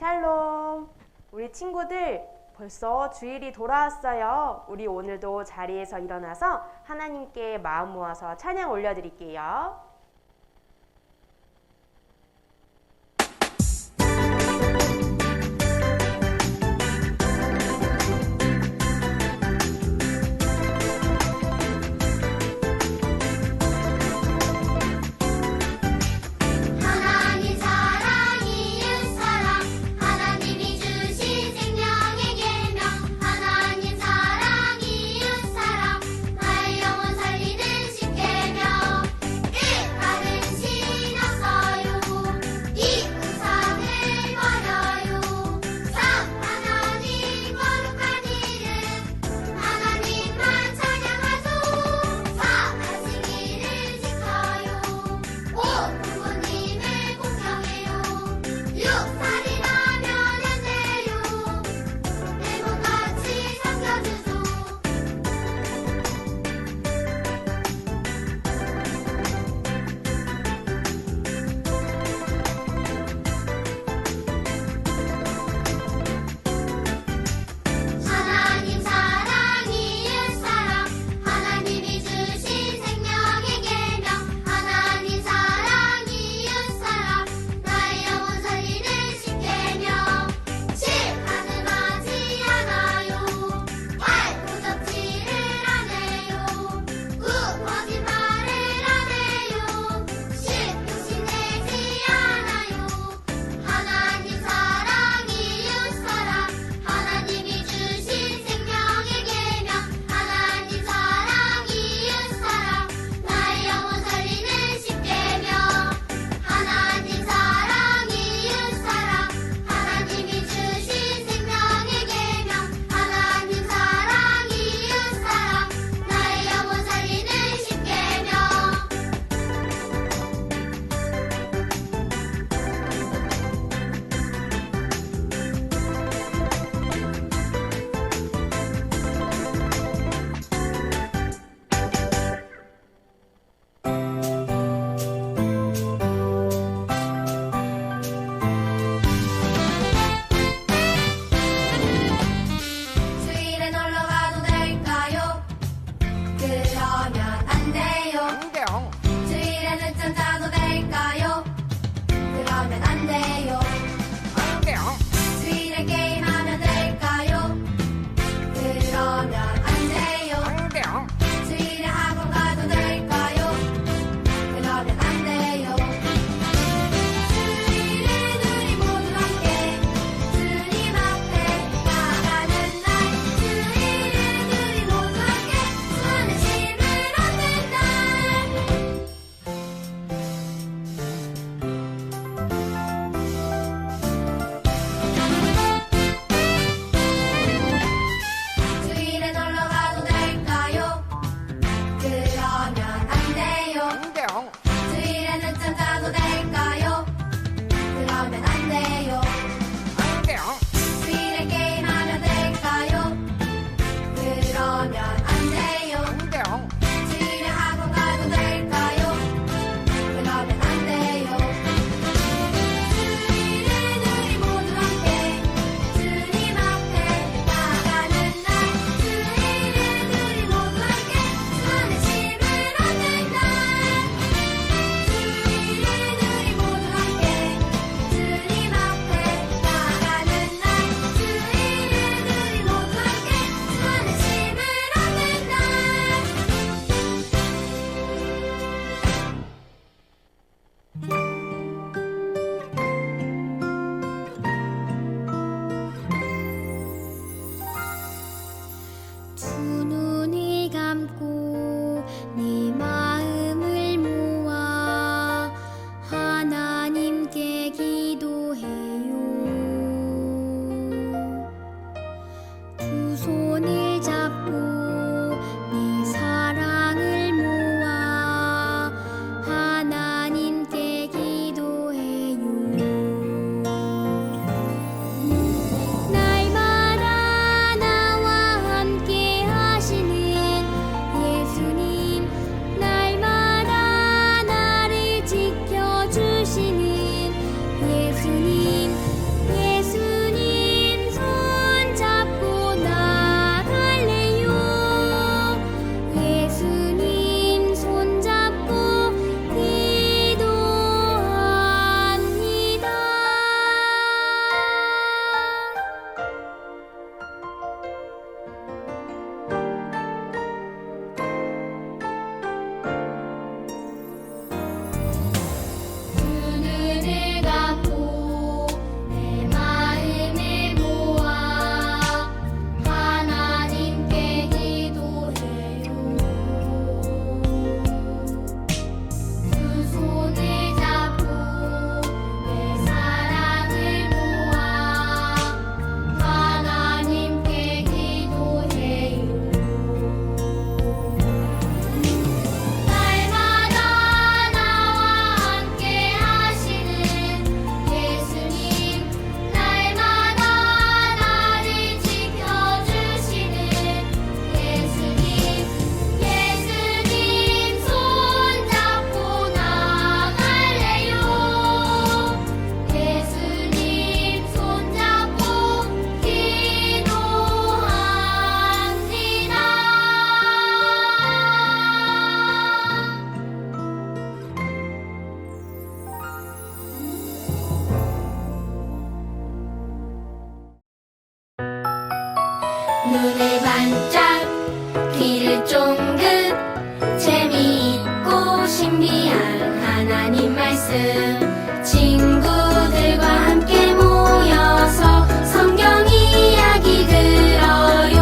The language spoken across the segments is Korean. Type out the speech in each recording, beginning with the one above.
샬롬! 우리 친구들 벌써 주일이 돌아왔어요. 우리 오늘도 자리에서 일어나서 하나님께 마음 모아서 찬양 올려드릴게요. 눈을 반짝 귀를 쫑긋 재미있고 신비한 하나님 말씀 친구들과 함께 모여서 성경 이야기 들어요.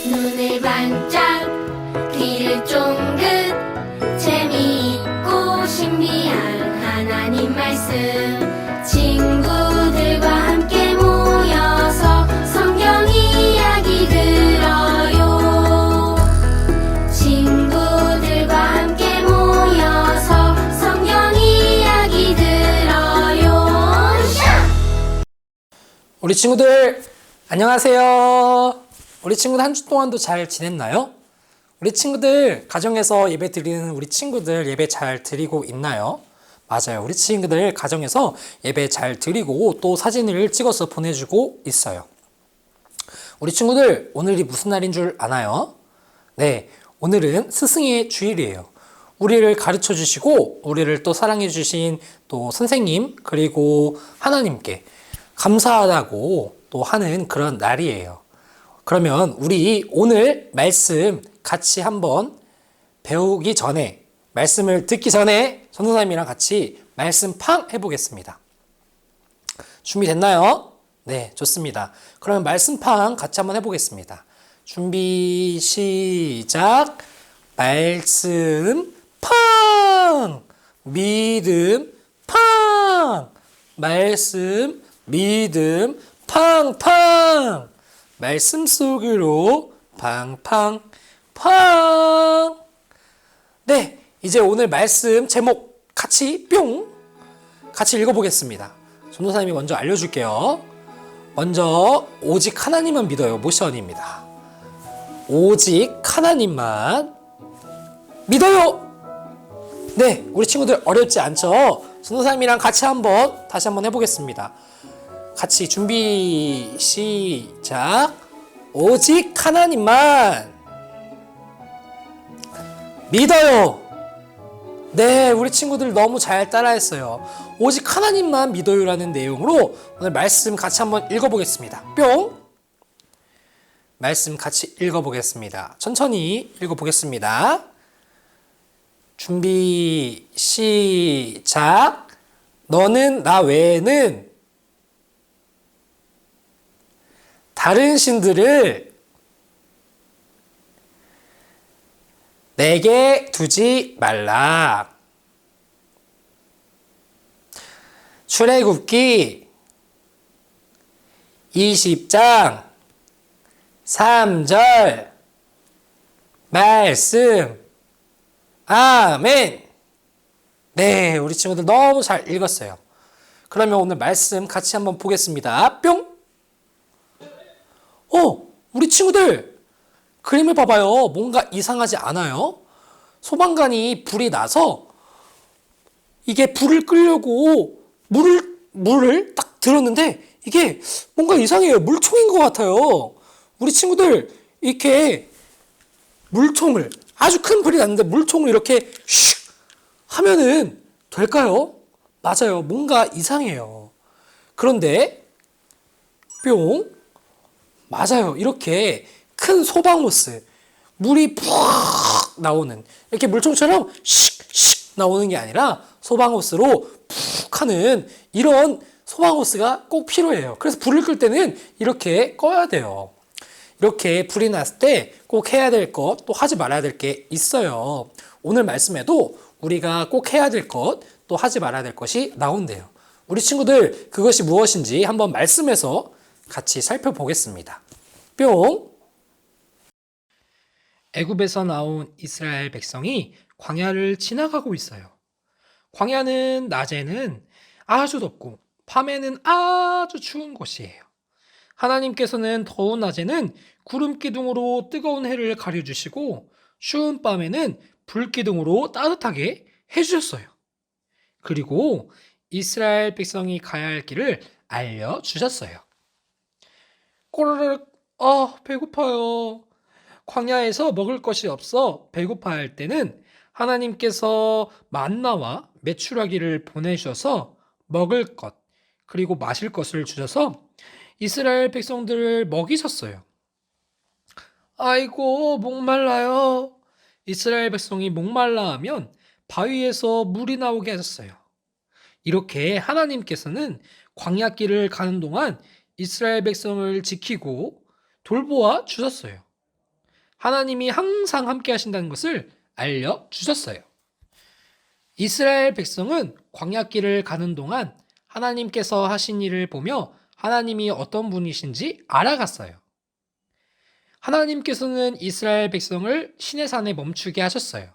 눈을 반짝 귀를 쫑긋 재미있고 신비한 하나님 말씀 친구들과 함께 모여서 성경 이야기 들어요. 친구들과 함께 모여서 성경 이야기 들어요. 우리 친구들 안녕하세요. 우리 친구들 한 주 동안도 잘 지냈나요? 우리 친구들 가정에서 예배 드리는 우리 친구들 예배 잘 드리고 있나요? 맞아요. 우리 친구들 가정에서 예배 잘 드리고 또 사진을 찍어서 보내주고 있어요. 우리 친구들 오늘이 무슨 날인 줄 아나요? 네, 오늘은 스승의 주일이에요. 우리를 가르쳐 주시고 우리를 또 사랑해 주신 또 선생님 그리고 하나님께 감사하다고 또 하는 그런 날이에요. 그러면 우리 오늘 말씀 같이 한번 배우기 전에 말씀을 듣기 전에 전도사님이랑 같이 말씀 팡 해보겠습니다. 준비됐나요? 네, 좋습니다. 그러면 말씀 팡 같이 한번 해보겠습니다. 준비 시작. 말씀 팡 믿음 팡 말씀 믿음 팡팡 말씀 속으로 팡팡 팡. 네, 이제 오늘 말씀 제목 같이 뿅 같이 읽어보겠습니다. 전도사님이 먼저 알려줄게요. 먼저 오직 하나님만 믿어요. 모션입니다. 오직 하나님만 믿어요. 네, 우리 친구들 어렵지 않죠? 전도사님이랑 같이 다시 한번 해보겠습니다. 같이 준비 시작. 오직 하나님만 믿어요. 네, 우리 친구들 너무 잘 따라했어요. 오직 하나님만 믿어요라는 내용으로 오늘 말씀 같이 한번 읽어보겠습니다. 뿅. 말씀 같이 읽어보겠습니다. 천천히 읽어보겠습니다. 준비 시작. 너는 나 외에는 다른 신들을 내게 두지 말라. 출애굽기 20장 3절 말씀. 아멘. 네, 우리 친구들 너무 잘 읽었어요. 그러면 오늘 말씀 같이 한번 보겠습니다. 뿅. 우리 친구들 그림을 봐봐요. 뭔가 이상하지 않아요? 소방관이 불이 나서 이게 불을 끄려고 물을 딱 들었는데 이게 뭔가 이상해요. 물총인 것 같아요. 우리 친구들 이렇게 물총을 아주 큰 불이 났는데 물총을 이렇게 슉 하면은 될까요? 맞아요. 뭔가 이상해요. 그런데 뿅. 맞아요. 이렇게 큰 소방호스 물이 푹 나오는 이렇게 물총처럼 씩 나오는 게 아니라 소방호스로 푹 하는 이런 소방호스가 꼭 필요해요. 그래서 불을 끌 때는 이렇게 꺼야 돼요. 이렇게 불이 났을 때 꼭 해야 될 것, 또 하지 말아야 될 게 있어요. 오늘 말씀에도 우리가 꼭 해야 될 것, 또 하지 말아야 될 것이 나온대요. 우리 친구들 그것이 무엇인지 한번 말씀에서 같이 살펴보겠습니다. 뿅. 애굽에서 나온 이스라엘 백성이 광야를 지나가고 있어요. 광야는 낮에는 아주 덥고 밤에는 아주 추운 곳이에요. 하나님께서는 더운 낮에는 구름 기둥으로 뜨거운 해를 가려주시고 추운 밤에는 불 기둥으로 따뜻하게 해주셨어요. 그리고 이스라엘 백성이 가야 할 길을 알려주셨어요. 꼬르륵, 배고파요. 광야에서 먹을 것이 없어 배고파할 때는 하나님께서 만나와 메추라기를 보내주셔서 먹을 것, 그리고 마실 것을 주셔서 이스라엘 백성들을 먹이셨어요. 아이고, 목말라요. 이스라엘 백성이 목말라 하면 바위에서 물이 나오게 하셨어요. 이렇게 하나님께서는 광야길을 가는 동안 이스라엘 백성을 지키고 돌보아 주셨어요. 하나님이 항상 함께 하신다는 것을 알려주셨어요. 이스라엘 백성은 광야길을 가는 동안 하나님께서 하신 일을 보며 하나님이 어떤 분이신지 알아갔어요. 하나님께서는 이스라엘 백성을 시내산에 멈추게 하셨어요.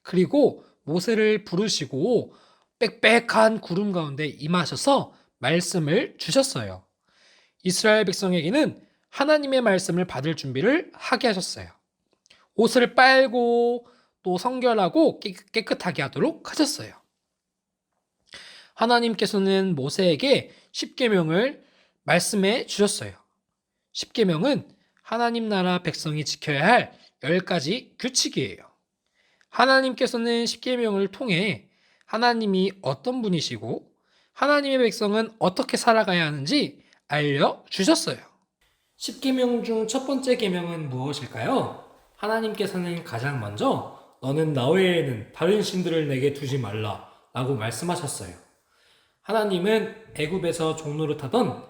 그리고 모세를 부르시고 빽빽한 구름 가운데 임하셔서 말씀을 주셨어요. 이스라엘 백성에게는 하나님의 말씀을 받을 준비를 하게 하셨어요. 옷을 빨고 또 성결하고 깨끗하게 하도록 하셨어요. 하나님께서는 모세에게 십계명을 말씀해 주셨어요. 십계명은 하나님 나라 백성이 지켜야 할 10가지 규칙이에요. 하나님께서는 십계명을 통해 하나님이 어떤 분이시고 하나님의 백성은 어떻게 살아가야 하는지 알려주셨어요. 십계명 중 첫 번째 계명은 무엇일까요? 하나님께서는 가장 먼저 너는 나 외에는 다른 신들을 내게 두지 말라 라고 말씀하셨어요. 하나님은 애굽에서 종노릇하던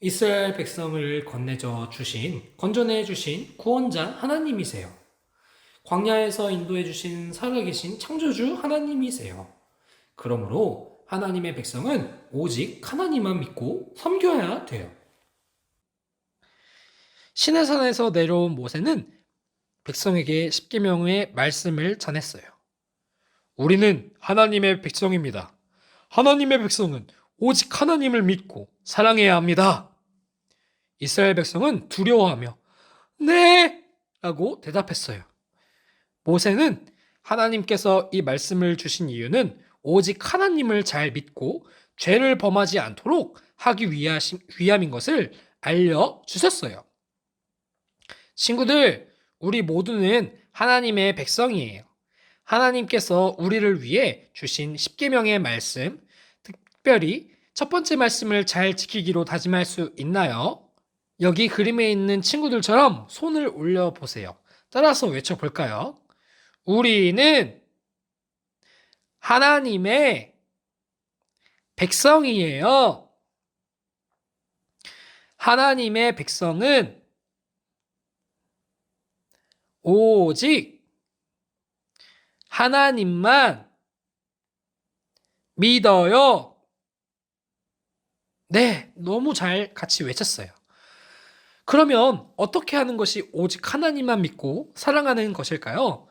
이스라엘 백성을 건져내 주신 구원자 하나님이세요. 광야에서 인도해 주신 살아계신 창조주 하나님이세요. 그러므로 하나님의 백성은 오직 하나님만 믿고 섬겨야 돼요. 시내산에서 내려온 모세는 백성에게 십계명의 말씀을 전했어요. 우리는 하나님의 백성입니다. 하나님의 백성은 오직 하나님을 믿고 사랑해야 합니다. 이스라엘 백성은 두려워하며 네! 라고 대답했어요. 모세는 하나님께서 이 말씀을 주신 이유는 오직 하나님을 잘 믿고 죄를 범하지 않도록 하기 위함인 것을 알려주셨어요. 친구들, 우리 모두는 하나님의 백성이에요. 하나님께서 우리를 위해 주신 십계명의 말씀, 특별히 첫 번째 말씀을 잘 지키기로 다짐할 수 있나요? 여기 그림에 있는 친구들처럼 손을 올려보세요. 따라서 외쳐볼까요? 우리는 하나님의 백성이에요. 하나님의 백성은 오직 하나님만 믿어요. 네, 너무 잘 같이 외쳤어요. 그러면 어떻게 하는 것이 오직 하나님만 믿고 사랑하는 것일까요?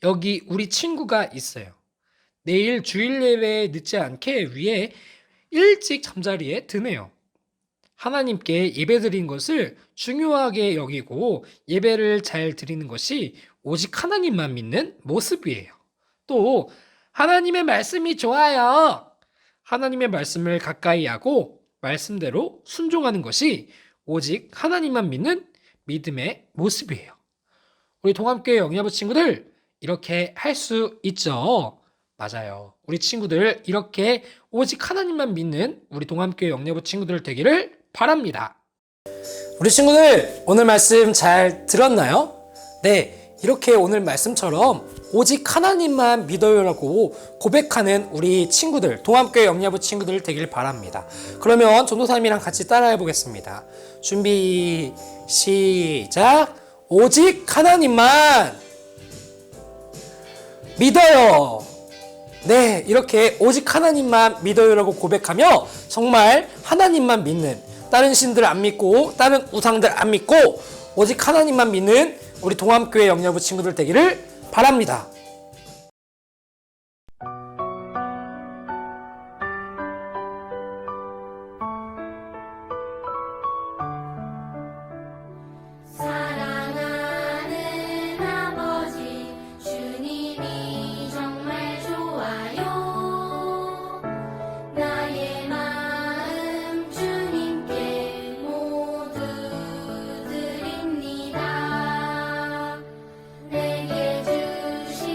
여기 우리 친구가 있어요. 내일 주일 예배에 늦지 않게 위에 일찍 잠자리에 드네요. 하나님께 예배드린 것을 중요하게 여기고 예배를 잘 드리는 것이 오직 하나님만 믿는 모습이에요. 또 하나님의 말씀이 좋아요. 하나님의 말씀을 가까이 하고 말씀대로 순종하는 것이 오직 하나님만 믿는 믿음의 모습이에요. 우리 동암교회 영예부 친구들 이렇게 할 수 있죠? 맞아요. 우리 친구들 이렇게 오직 하나님만 믿는 우리 동암교회 영예부 친구들 되기를 바랍니다. 우리 친구들 오늘 말씀 잘 들었나요? 네, 이렇게 오늘 말씀처럼 오직 하나님만 믿어요라고 고백하는 우리 친구들, 동암교회 영예부 친구들 되길 바랍니다. 그러면 전도사님이랑 같이 따라해 보겠습니다. 준비 시작. 오직 하나님만 믿어요. 네, 이렇게 오직 하나님만 믿어요라고 고백하며 정말 하나님만 믿는, 다른 신들 안 믿고 다른 우상들 안 믿고 오직 하나님만 믿는 우리 동암교회 영예부 친구들 되기를 바랍니다. 사랑하는 아버지 주님이 정말 좋아요. 나의 마음 주님께 모두 드립니다. 내게 주신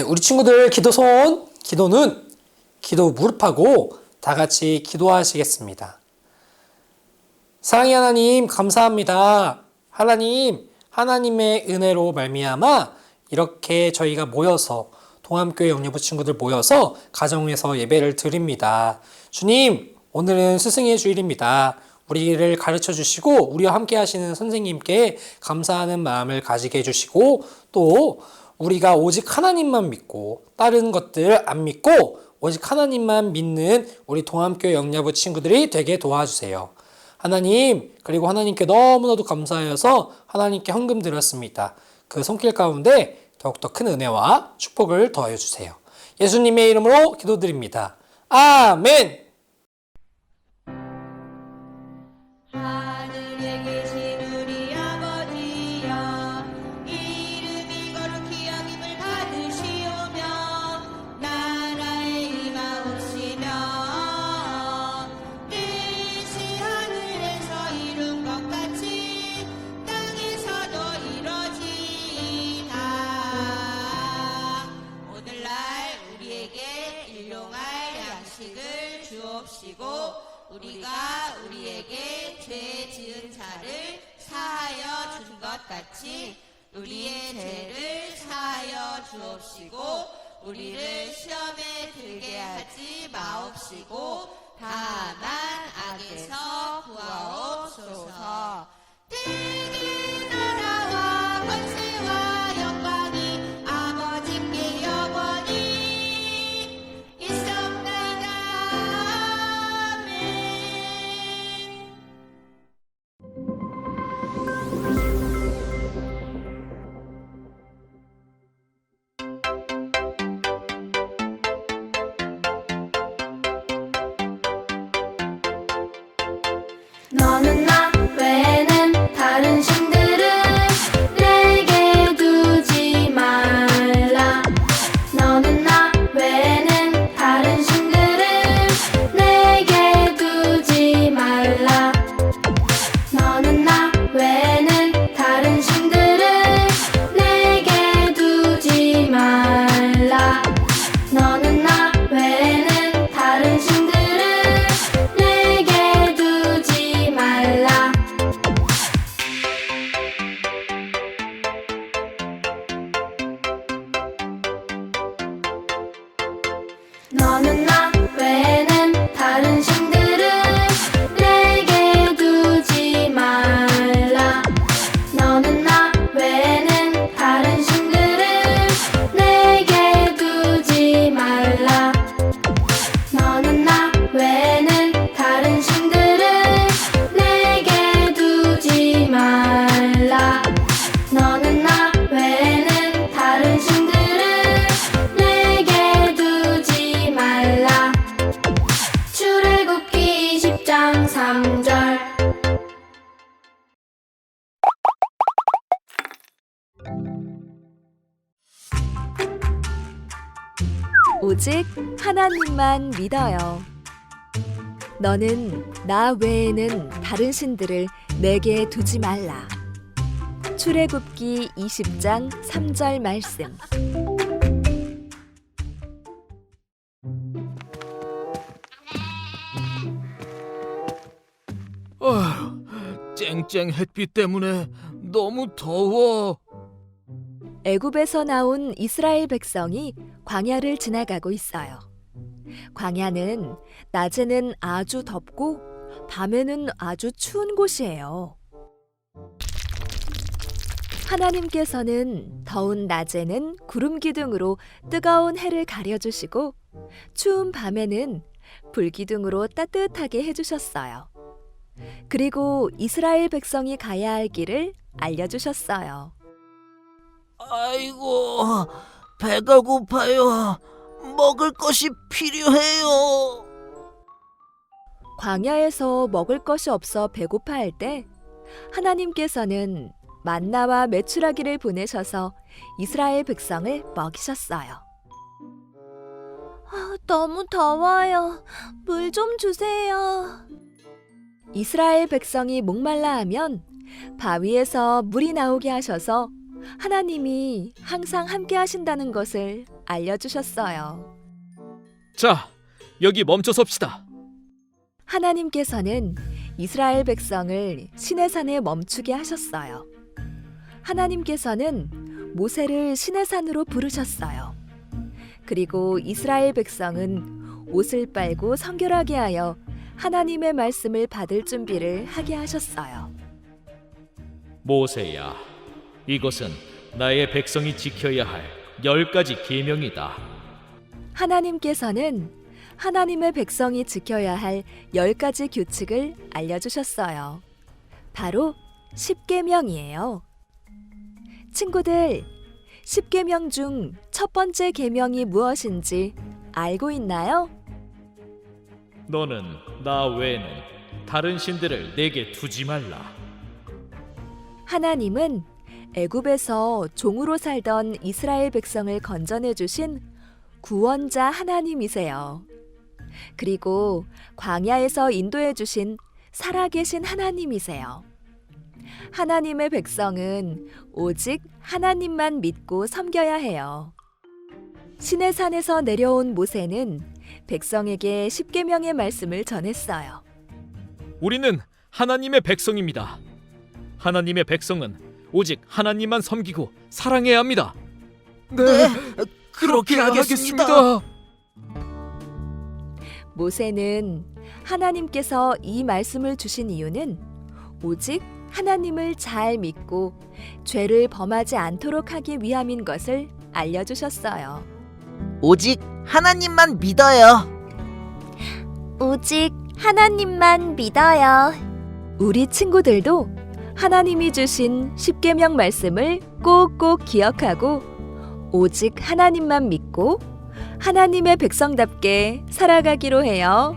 네, 우리 친구들 기도 손, 기도 눈, 기도 무릎하고 다 같이 기도하시겠습니다. 사랑의 하나님 감사합니다. 하나님, 하나님의 은혜로 말미암아 이렇게 저희가 모여서 동암교회 영예부 친구들 모여서 가정에서 예배를 드립니다. 주님, 오늘은 스승의 주일입니다. 우리를 가르쳐 주시고 우리와 함께 하시는 선생님께 감사하는 마음을 가지게 해주시고 또 우리가 오직 하나님만 믿고 다른 것들 안 믿고 오직 하나님만 믿는 우리 동암교회 영예부 친구들이 되게 도와주세요. 하나님, 그리고 하나님께 너무나도 감사하여서 하나님께 헌금 드렸습니다. 그 손길 가운데 더욱더 큰 은혜와 축복을 더하여 주세요. 예수님의 이름으로 기도드립니다. 아멘. 하늘에 계신 우리 아버지여, 이름이 거룩히 여김을 받으시오며 나라의 임하옵시며 뜻이 하늘에서 이룬 것 같이 땅에서도 이루어지이다. 오늘날 우리에게 일용할 양식을 주옵시고 우리가 우리에게 죄 지은 자를 사하여 준 것 같이 우리의 죄를 사하여 주옵시고 우리를 시험에 들게 하지 마옵시고 다만 악에서 구하옵소서. 되게 나라와 권세와 영광이 아버지께 영원히 있사옵나이다. 너는 나 외에는 다른 신들을 내게 두지 말라. 너는 나 외에는 다른 신들을 내게 두지 말라. 너는 나 외에는 다른 신들을 내게 두지 말라. 너는 나 외에는 다른 신들을 내게 두지 말라. 너는 나 외에는 다른 신들을 내게 두지 말라. 너는 나 외에는 다른 신들을 내게 두지 말라. 너는 나 외에는 다른 신들을 내게 두지 말라. 너는 나 외에는 다른 신들을 내게 두지 말라. 출애굽기 20장 3절. 오직 하나님만 믿어요. 너는 나 외에는 다른 신들을 내게 두지 말라. 출애굽기 20장 3절 말씀. 쨍쨍 햇빛 때문에 너무 더워. 애굽에서 나온 이스라엘 백성이 광야를 지나가고 있어요. 광야는 낮에는 아주 덥고 밤에는 아주 추운 곳이에요. 하나님께서는 더운 낮에는 구름 기둥으로 뜨거운 해를 가려주시고 추운 밤에는 불 기둥으로 따뜻하게 해주셨어요. 그리고 이스라엘 백성이 가야 할 길을 알려주셨어요. 아이고, 배가 고파요. 먹을 것이 필요해요. 광야에서 먹을 것이 없어 배고파할 때 하나님께서는 만나와 메추라기를 보내셔서 이스라엘 백성을 먹이셨어요. 너무 더워요. 물 좀 주세요. 이스라엘 백성이 목말라 하면 바위에서 물이 나오게 하셔서 하나님이 항상 함께 하신다는 것을 알려주셨어요. 자, 여기 멈춰 섭시다. 하나님께서는 이스라엘 백성을 시내산에 멈추게 하셨어요. 하나님께서는 모세를 시내산으로 부르셨어요. 그리고 이스라엘 백성은 옷을 빨고 성결하게 하여 하나님의 말씀을 받을 준비를 하게 하셨어요. 모세야, 이것은 나의 백성이 지켜야 할 10가지 계명이다. 하나님께서는 하나님의 백성이 지켜야 할 10가지 규칙을 알려주셨어요. 바로 10계명이에요. 친구들, 10계명 중 첫 번째 계명이 무엇인지 알고 있나요? 너는 나 외에는 다른 신들을 내게 두지 말라. 하나님은 애굽에서 종으로 살던 이스라엘 백성을 건져내 주신 구원자 하나님이세요. 그리고 광야에서 인도해 주신 살아계신 하나님이세요. 하나님의 백성은 오직 하나님만 믿고 섬겨야 해요. 시내산에서 내려온 모세는 백성에게 십계명의 말씀을 전했어요. 우리는 하나님의 백성입니다. 하나님의 백성은 오직 하나님만 섬기고 사랑해야 합니다. 네, 그렇게 하겠습니다. 모세는 하나님께서 이 말씀을 주신 이유는 오직 하나님을 잘 믿고 죄를 범하지 않도록 하기 위함인 것을 알려주셨어요. 오직 하나님만 믿어요. 오직 하나님만 믿어요. 우리 친구들도 하나님이 주신 십계명 말씀을 꼭꼭 기억하고 오직 하나님만 믿고 하나님의 백성답게 살아가기로 해요.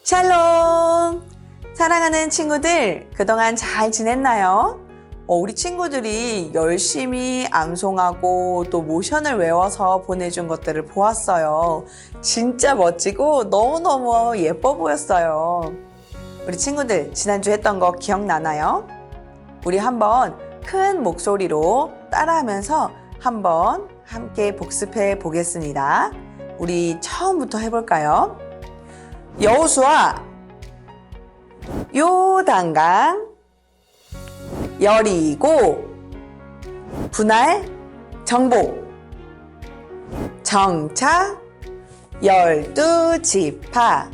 샬롬! 사랑하는 친구들, 그동안 잘 지냈나요? 우리 친구들이 열심히 암송하고 또 모션을 외워서 보내준 것들을 보았어요. 진짜 멋지고 너무너무 예뻐 보였어요. 우리 친구들, 지난주 했던 거 기억나나요? 우리 한번 큰 목소리로 따라하면서 한번 함께 복습해 보겠습니다. 우리 처음부터 해볼까요? 여호수아, 요단강, 여리고, 분할, 정복, 정차, 12지파,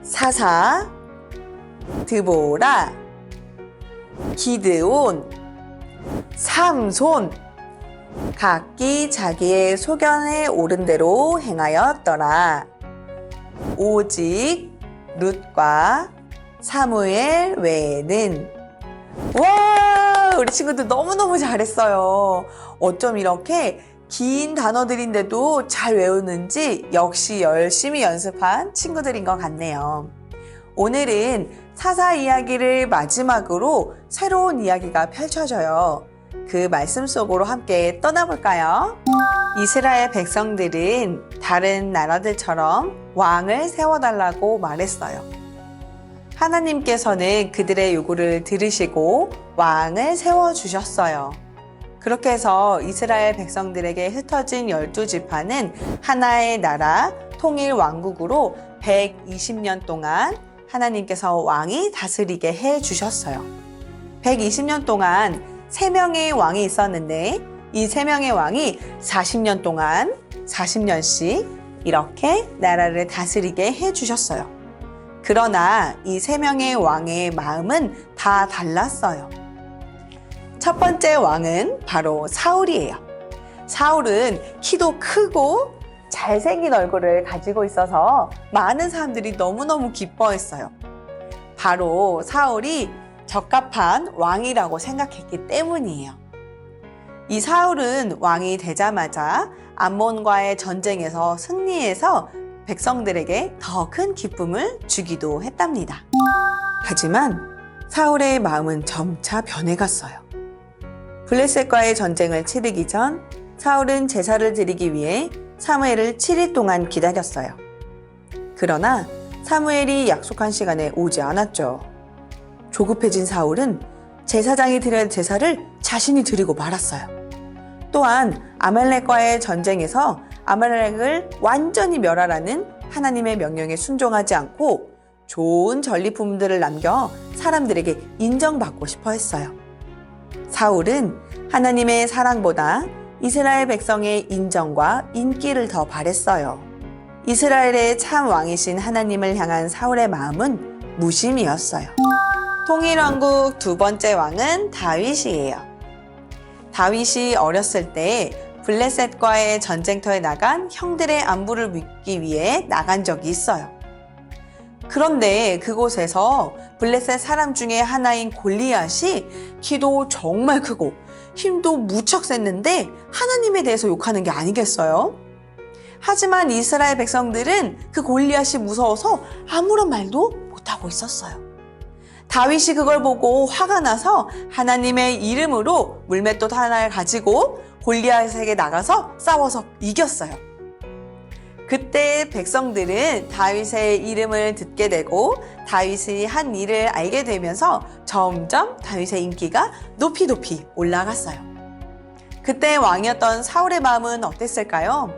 사사, 드보라, 기드온, 삼손, 각기 자기의 소견에 오른 대로 행하였더라. 오직 룻과 사무엘 외에는. 와, 우리 친구들 너무너무 잘했어요. 어쩜 이렇게 긴 단어들인데도 잘 외우는지 역시 열심히 연습한 친구들인 것 같네요. 오늘은 사사 이야기를 마지막으로 새로운 이야기가 펼쳐져요. 그 말씀 속으로 함께 떠나볼까요? 이스라엘 백성들은 다른 나라들처럼 왕을 세워달라고 말했어요. 하나님께서는 그들의 요구를 들으시고 왕을 세워주셨어요. 그렇게 해서 이스라엘 백성들에게 흩어진 12지파는 하나의 나라 통일 왕국으로 120년 동안 하나님께서 왕이 다스리게 해주셨어요. 120년 동안 3명의 왕이 있었는데 이 3명의 왕이 40년 동안 40년씩 이렇게 나라를 다스리게 해주셨어요. 그러나 이 3명의 왕의 마음은 다 달랐어요. 첫 번째 왕은 바로 사울이에요. 사울은 키도 크고 잘생긴 얼굴을 가지고 있어서 많은 사람들이 너무너무 기뻐했어요. 바로 사울이 적합한 왕이라고 생각했기 때문이에요. 이 사울은 왕이 되자마자 암몬과의 전쟁에서 승리해서 백성들에게 더 큰 기쁨을 주기도 했답니다. 하지만 사울의 마음은 점차 변해갔어요. 블레셋과의 전쟁을 치르기 전 사울은 제사를 드리기 위해 사무엘을 7일 동안 기다렸어요. 그러나 사무엘이 약속한 시간에 오지 않았죠. 조급해진 사울은 제사장이 드려야 할 제사를 자신이 드리고 말았어요. 또한 아말렉과의 전쟁에서 아말렉을 완전히 멸하라는 하나님의 명령에 순종하지 않고 좋은 전리품들을 남겨 사람들에게 인정받고 싶어 했어요. 사울은 하나님의 사랑보다 이스라엘 백성의 인정과 인기를 더 바랬어요. 이스라엘의 참 왕이신 하나님을 향한 사울의 마음은 무심이었어요. 통일왕국 두 번째 왕은 다윗이에요. 다윗이 어렸을 때 블레셋과의 전쟁터에 나간 형들의 안부를 묻기 위해 나간 적이 있어요. 그런데 그곳에서 블레셋 사람 중에 하나인 골리앗이 키도 정말 크고 힘도 무척 셌는데 하나님에 대해서 욕하는 게 아니겠어요? 하지만 이스라엘 백성들은 그 골리앗이 무서워서 아무런 말도 못하고 있었어요. 다윗이 그걸 보고 화가 나서 하나님의 이름으로 물맷돌 하나를 가지고 골리앗에게 나가서 싸워서 이겼어요. 그때 백성들은 다윗의 이름을 듣게 되고 다윗이 한 일을 알게 되면서 점점 다윗의 인기가 높이 올라갔어요. 그때 왕이었던 사울의 마음은 어땠을까요?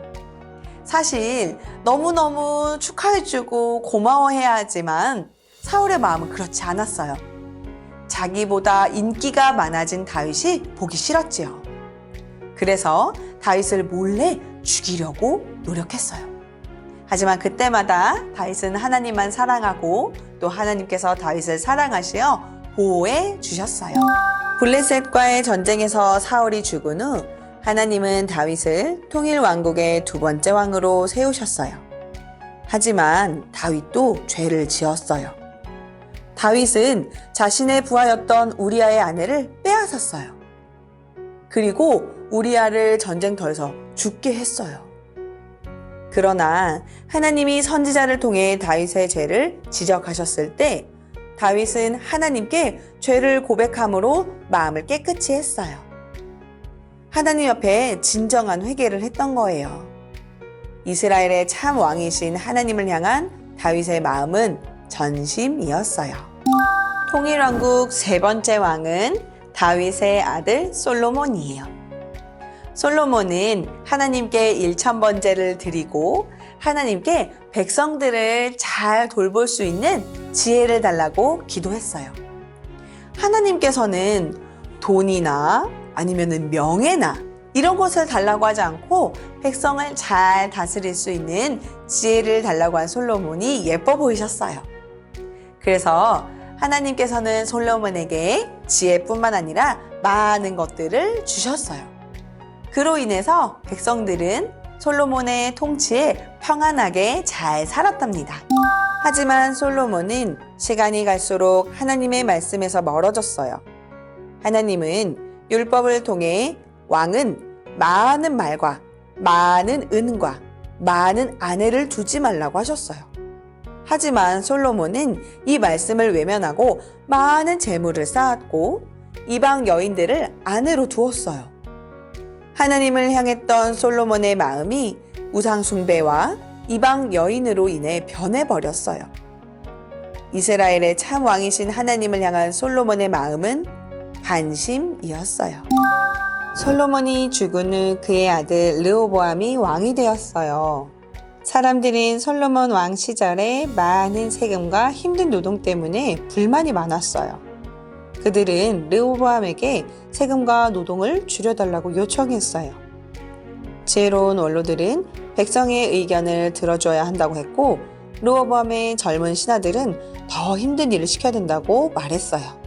사실 너무너무 축하해주고 고마워해야 하지만 사울의 마음은 그렇지 않았어요. 자기보다 인기가 많아진 다윗이 보기 싫었지요. 그래서 다윗을 몰래 죽이려고 노력했어요. 하지만 그때마다 다윗은 하나님만 사랑하고 또 하나님께서 다윗을 사랑하시어 보호해 주셨어요. 블레셋과의 전쟁에서 사울이 죽은 후 하나님은 다윗을 통일 왕국의 두 번째 왕으로 세우셨어요. 하지만 다윗도 죄를 지었어요. 다윗은 자신의 부하였던 우리아의 아내를 빼앗았어요. 그리고 우리아를 전쟁터에서 죽게 했어요. 그러나 하나님이 선지자를 통해 다윗의 죄를 지적하셨을 때 다윗은 하나님께 죄를 고백함으로 마음을 깨끗이 했어요. 하나님 옆에 진정한 회개를 했던 거예요. 이스라엘의 참 왕이신 하나님을 향한 다윗의 마음은 전심이었어요. 통일왕국 세 번째 왕은 다윗의 아들 솔로몬이에요. 솔로몬은 하나님께 1000번제를 드리고 하나님께 백성들을 잘 돌볼 수 있는 지혜를 달라고 기도했어요. 하나님께서는 돈이나 아니면 명예나 이런 것을 달라고 하지 않고 백성을 잘 다스릴 수 있는 지혜를 달라고 한 솔로몬이 예뻐 보이셨어요. 그래서 하나님께서는 솔로몬에게 지혜뿐만 아니라 많은 것들을 주셨어요. 그로 인해서 백성들은 솔로몬의 통치에 평안하게 잘 살았답니다. 하지만 솔로몬은 시간이 갈수록 하나님의 말씀에서 멀어졌어요. 하나님은 율법을 통해 왕은 많은 말과 많은 은과 많은 아내를 두지 말라고 하셨어요. 하지만 솔로몬은 이 말씀을 외면하고 많은 재물을 쌓았고 이방 여인들을 아내로 두었어요. 하나님을 향했던 솔로몬의 마음이 우상 숭배와 이방 여인으로 인해 변해버렸어요. 이스라엘의 참 왕이신 하나님을 향한 솔로몬의 마음은 반심이었어요. 솔로몬이 죽은 후 그의 아들 르호보암이 왕이 되었어요. 사람들은 솔로몬 왕 시절에 많은 세금과 힘든 노동 때문에 불만이 많았어요. 그들은 르호보암에게 세금과 노동을 줄여달라고 요청했어요. 지혜로운 원로들은 백성의 의견을 들어줘야 한다고 했고 르호보암의 젊은 신하들은 더 힘든 일을 시켜야 된다고 말했어요.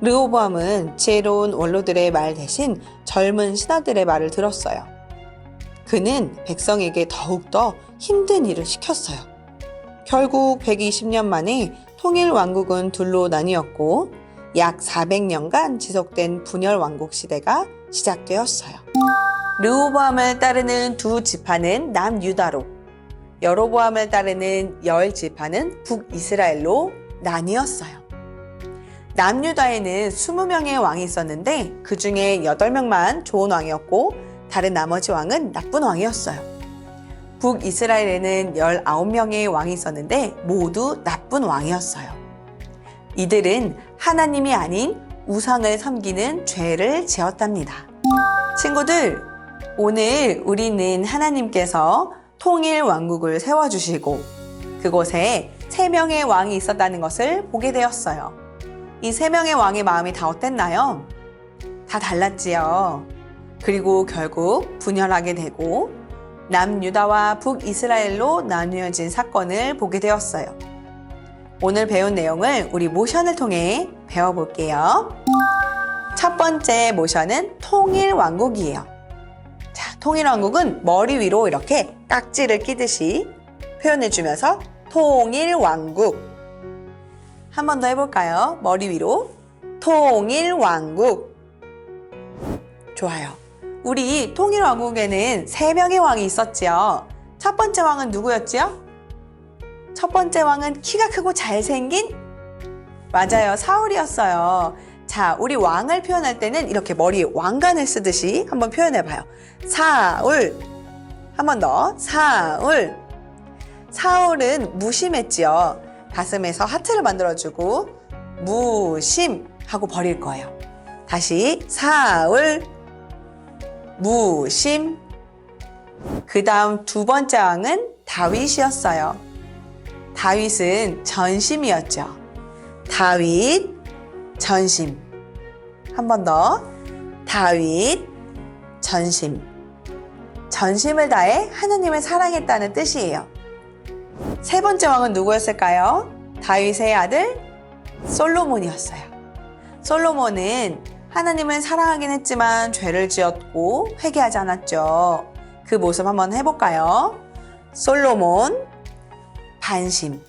르호보암은 지혜로운 원로들의 말 대신 젊은 신하들의 말을 들었어요. 그는 백성에게 더욱더 힘든 일을 시켰어요. 결국 120년 만에 통일 왕국은 둘로 나뉘었고 약 400년간 지속된 분열 왕국 시대가 시작되었어요. 르호보암을 따르는 두 지파는 남유다로, 여로보암을 따르는 10지파는 북이스라엘로 나뉘었어요. 남유다에는 20명의 왕이 있었는데 그 중에 8명만 좋은 왕이었고 다른 나머지 왕은 나쁜 왕이었어요. 북이스라엘에는 19명의 왕이 있었는데 모두 나쁜 왕이었어요. 이들은 하나님이 아닌 우상을 섬기는 죄를 지었답니다. 친구들, 오늘 우리는 하나님께서 통일 왕국을 세워주시고 그곳에 3명의 왕이 있었다는 것을 보게 되었어요. 이 3명의 왕의 마음이 다 어땠나요? 다 달랐지요. 그리고 결국 분열하게 되고 남유다와 북이스라엘로 나뉘어진 사건을 보게 되었어요. 오늘 배운 내용을 우리 모션을 통해 배워볼게요. 첫 번째 모션은 통일왕국이에요. 자, 통일왕국은 머리 위로 이렇게 깍지를 끼듯이 표현해주면서 통일왕국. 한 번 더 해볼까요? 머리 위로 통일왕국. 좋아요. 우리 통일왕국에는 3명의 왕이 있었지요. 첫 번째 왕은 누구였지요? 첫 번째 왕은 키가 크고 잘생긴? 맞아요. 사울이었어요. 자, 우리 왕을 표현할 때는 이렇게 머리에 왕관을 쓰듯이 한번 표현해봐요. 사울. 한 번 더. 사울. 사울은 무심했지요. 가슴에서 하트를 만들어주고 무심 하고 버릴 거예요. 다시 사울. 무심. 그 다음 두 번째 왕은 다윗이었어요. 다윗은 전심이었죠. 다윗, 전심. 한 번 더. 다윗, 전심. 전심을 다해 하나님을 사랑했다는 뜻이에요. 세 번째 왕은 누구였을까요? 다윗의 아들 솔로몬이었어요. 솔로몬은 하나님을 사랑하긴 했지만 죄를 지었고 회개하지 않았죠. 그 모습 한번 해볼까요? 솔로몬, 반심.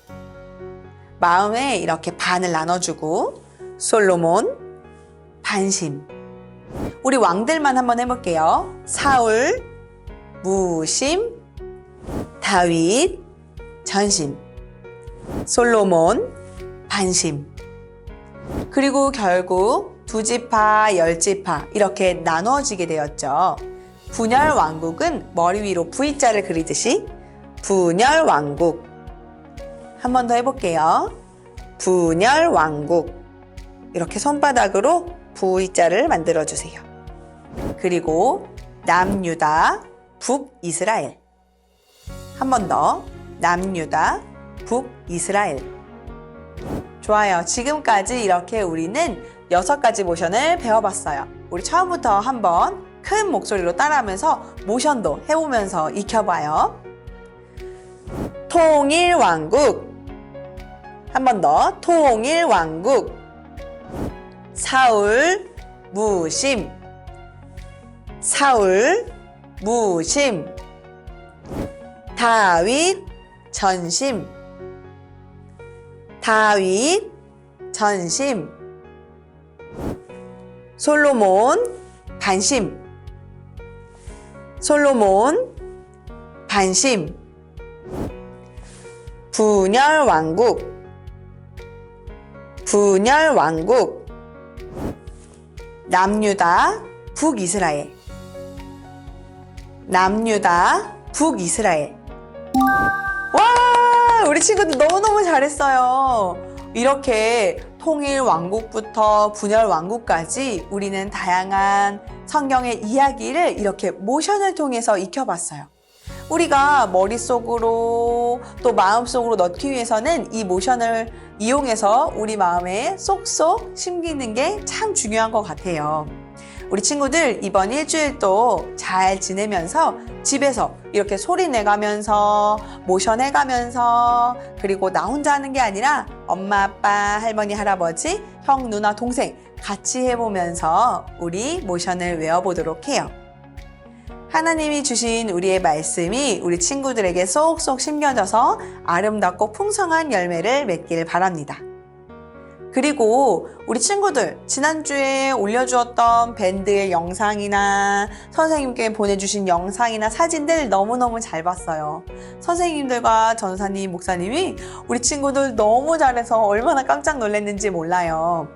마음에 이렇게 반을 나눠주고 솔로몬, 반심. 우리 왕들만 한번 해볼게요. 사울, 무심, 다윗 전심, 솔로몬 반심. 그리고 결국 두 지파, 열 지파 이렇게 나눠지게 되었죠. 분열 왕국은 머리 위로 V자를 그리듯이 분열 왕국. 한 번 더 해볼게요. 분열 왕국. 이렇게 손바닥으로 V자를 만들어 주세요. 그리고 남유다, 북이스라엘. 한 번 더. 남유다, 북이스라엘. 좋아요. 지금까지 이렇게 우리는 6가지 모션을 배워봤어요. 우리 처음부터 한번 큰 목소리로 따라하면서 모션도 해보면서 익혀봐요. 통일왕국. 한 번 더. 통일왕국. 사울 무심. 사울 무심. 다윗 전심. 다윗 전심. 솔로몬 반심. 솔로몬 반심. 분열 왕국. 분열 왕국. 남유다 북이스라엘. 남유다 북이스라엘. 와, 우리 친구들 너무너무 잘했어요. 이렇게 통일 왕국부터 분열 왕국까지 우리는 다양한 성경의 이야기를 이렇게 모션을 통해서 익혀봤어요. 우리가 머릿속으로 또 마음속으로 넣기 위해서는 이 모션을 이용해서 우리 마음에 쏙쏙 심기는 게 참 중요한 것 같아요. 우리 친구들 이번 일주일도 잘 지내면서 집에서 이렇게 소리 내가면서 모션 해가면서 그리고 나 혼자 하는 게 아니라 엄마, 아빠, 할머니, 할아버지, 형, 누나, 동생 같이 해보면서 우리 모션을 외워보도록 해요. 하나님이 주신 우리의 말씀이 우리 친구들에게 쏙쏙 심겨져서 아름답고 풍성한 열매를 맺길 바랍니다. 그리고 우리 친구들 지난주에 올려주었던 밴드의 영상이나 선생님께 보내주신 영상이나 사진들 너무너무 잘 봤어요. 선생님들과 전사님, 목사님이 우리 친구들 너무 잘해서 얼마나 깜짝 놀랐는지 몰라요.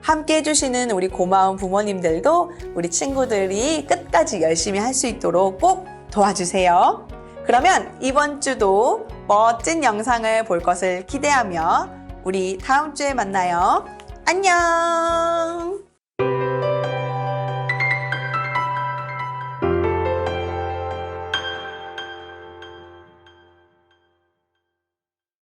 함께 해주시는 우리 고마운 부모님들도 우리 친구들이 끝까지 열심히 할 수 있도록 꼭 도와주세요. 그러면 이번 주도 멋진 영상을 볼 것을 기대하며 우리 다음 주에 만나요. 안녕!